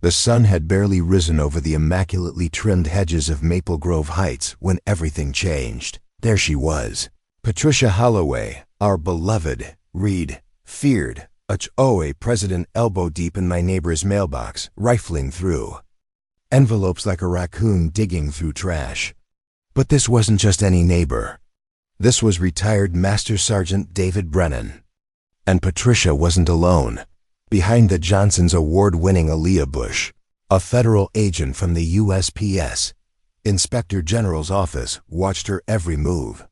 The sun had barely risen over the immaculately trimmed hedges of Maple Grove Heights when everything changed. There she was, Patricia Holloway, our beloved, feared HOA president, elbow deep in my neighbor's mailbox, rifling through envelopes like a raccoon digging through trash. But this wasn't just any neighbor. This was retired Master Sergeant David Brennan. And Patricia wasn't alone. Behind the Johnson's award-winning Aaliyah Bush, a federal agent from the USPS, Inspector General's office, watched her every move.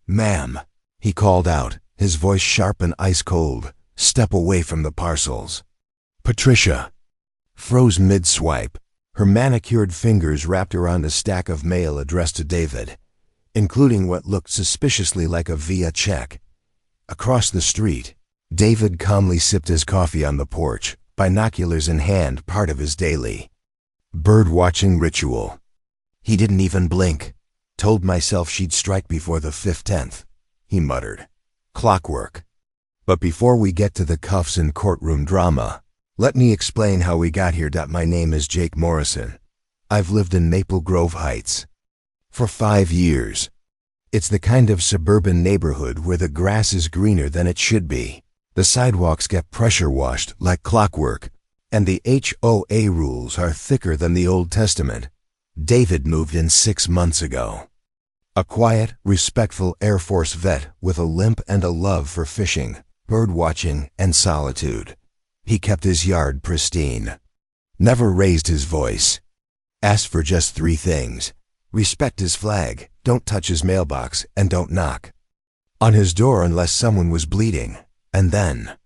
"Ma'am," he called out, his voice sharp and ice-cold, "step away from the parcels." Patricia froze mid-swipe, her manicured fingers wrapped around a stack of mail addressed to David, including what looked suspiciously like a VIA check. Across the street, David calmly sipped his coffee on the porch, binoculars in hand, part of his daily bird-watching ritual. "He didn't even blink. Told myself she'd strike before the 5th, he muttered. "Clockwork." But before we get to the cuffs and courtroom drama, let me explain how we got here. My name is Jake Morrison. I've lived in Maple Grove Heights for 5 years. It's the kind of suburban neighborhood where the grass is greener than it should be. The sidewalks get pressure washed like clockwork, and the HOA rules are thicker than the Old Testament. David moved in 6 months ago. A quiet, respectful Air Force vet with a limp and a love for fishing, bird-watching, and solitude. He kept his yard pristine. Never raised his voice. Asked for just 3 things. Respect his flag, don't touch his mailbox, and don't knock on his door unless someone was bleeding. And then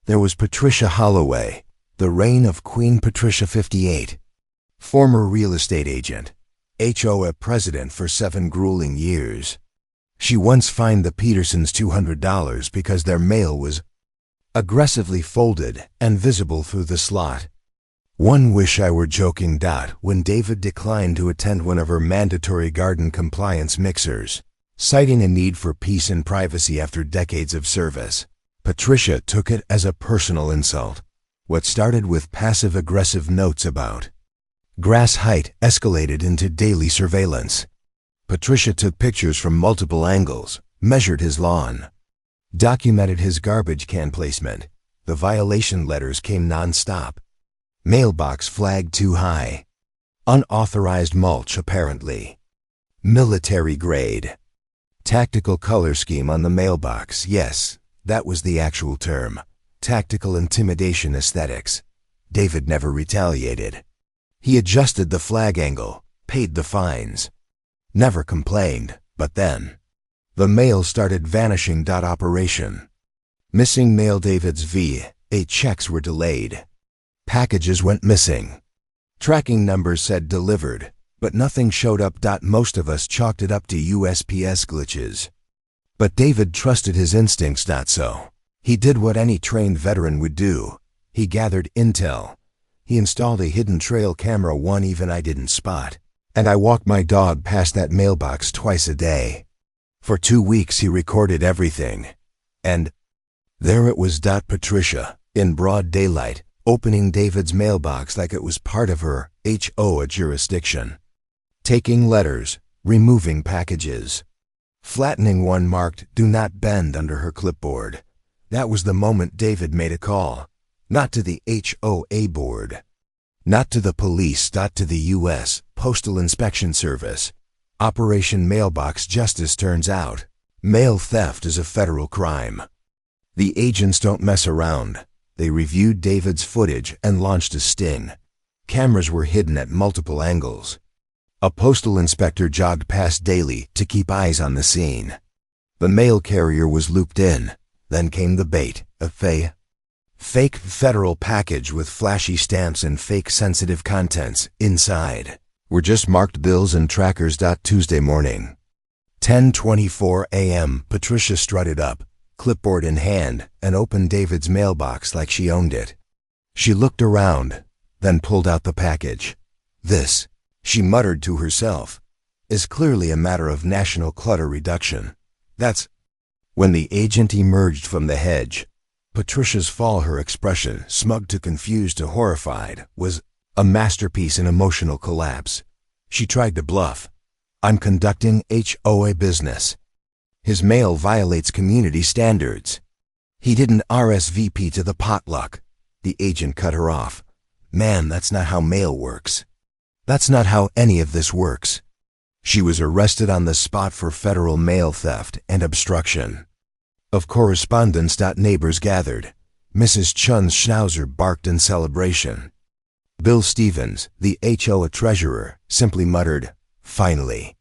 there was Patricia Holloway, the reign of Queen Patricia 58, former real estate agent, HOA president for 7 grueling years. She once fined the Petersons $200 because their mail was aggressively folded and visible through the slot. One wish I were joking. When David declined to attend one of her mandatory garden compliance mixers, citing a need for peace and privacy after decades of service, Patricia took it as a personal insult. What started with passive-aggressive notes about grass height escalated into daily surveillance. Patricia took pictures from multiple angles, measured his lawn, documented his garbage can placement. The violation letters came non-stop. Mailbox flagged too high. Unauthorized mulch apparently. Military grade. Tactical color scheme on the mailbox. Yes, that was the actual term. Tactical intimidation aesthetics. David never retaliated. He adjusted the flag angle, paid the fines. Never complained, but then the mail started vanishing. Operation Missing Mail. David's VA checks were delayed. Packages went missing. Tracking numbers said delivered, but nothing showed up. Most of us chalked it up to USPS glitches. But David trusted his instincts. So he did what any trained veteran would do. He gathered intel. He installed a hidden trail camera, one even I didn't spot. And I walked my dog past that mailbox twice a day. For 2 weeks he recorded everything. And there it was. Patricia, in broad daylight, opening David's mailbox like it was part of her HOA jurisdiction. Taking letters, removing packages, flattening one marked "Do Not Bend" under her clipboard. That was the moment David made a call. Not to the HOA board. Not to the police. To the U.S. Postal Inspection Service. Operation Mailbox Justice. Turns out, mail theft is a federal crime. The agents don't mess around. They reviewed David's footage and launched a sting. Cameras were hidden at multiple angles. A postal inspector jogged past daily to keep eyes on the scene. The mail carrier was looped in. Then came the bait, a fake federal package with flashy stamps and fake sensitive contents. Inside were just marked bills and trackers. Tuesday morning, 10:24 a.m., Patricia strutted up, clipboard in hand, and opened David's mailbox like she owned it. She looked around, then pulled out the package. "This," she muttered to herself, "is clearly a matter of national clutter reduction." That's when the agent emerged from the hedge. Patricia's fall, her expression, smug to confused to horrified, was A masterpiece in emotional collapse. She tried to bluff. "I'm conducting HOA business." His mail violates community standards. He didn't RSVP to the potluck. The agent cut her off. "Ma'am, that's not how mail works. That's not how any of this works." She was arrested on the spot for federal mail theft and obstruction. Of correspondence. Neighbors gathered. Mrs. Chun's schnauzer barked in celebration. Bill Stevens, the HOA treasurer, simply muttered, "Finally."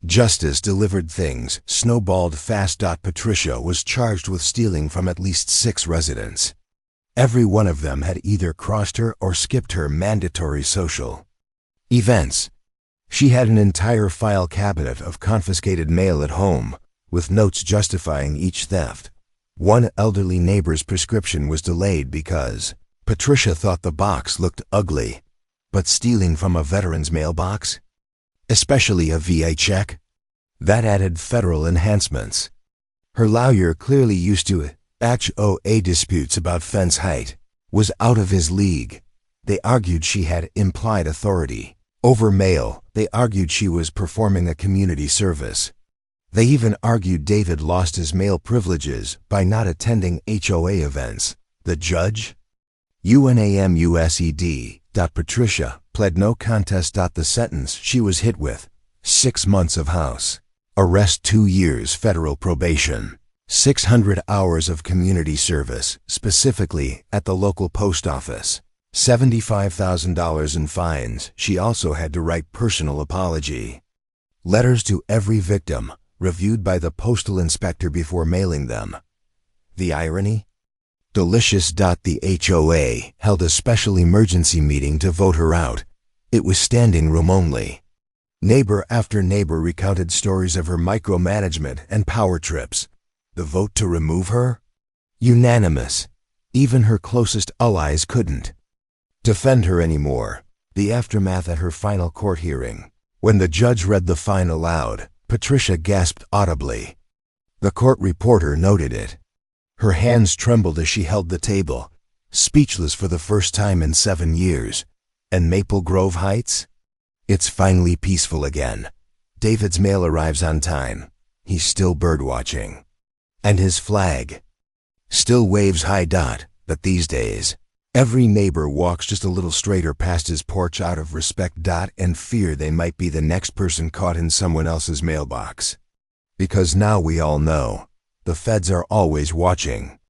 Justice delivered. Things snowballed fast. Patricia was charged with stealing from at least 6 residents. Every one of them had either crossed her or skipped her mandatory social events. She had an entire file cabinet of confiscated mail at home, with notes justifying each theft. One elderly neighbor's prescription was delayed because Patricia thought the box looked ugly. But stealing from a veteran's mailbox, especially a VA check, that added federal enhancements. Her lawyer, clearly used to HOA disputes about fence height, was out of his league. They argued she had implied authority over mail. They argued she was performing a community service. They even argued David lost his mail privileges by not attending HOA events. The judge? UNAMUSED. Patricia pled no contest. The sentence she was hit with: 6 months of house arrest, 2 years federal probation, 600 hours of community service, specifically at the local post office, $75,000 in fines. She also had to write personal apology letters to every victim, reviewed by the postal inspector before mailing them. The irony? Delicious. The HOA held a special emergency meeting to vote her out. It was standing room only. Neighbor after neighbor recounted stories of her micromanagement and power trips. The vote to remove her? Unanimous. Even her closest allies couldn't defend her anymore. The aftermath at her final court hearing. When the judge read the fine aloud, Patricia gasped audibly. The court reporter noted it. Her hands trembled as she held the table, speechless for the first time in 7 years. And Maple Grove Heights? It's finally peaceful again. David's mail arrives on time. He's still birdwatching. And his flag still waves high. But these days, every neighbor walks just a little straighter past his porch out of respect. And fear they might be the next person caught in someone else's mailbox. Because now we all know, the feds are always watching.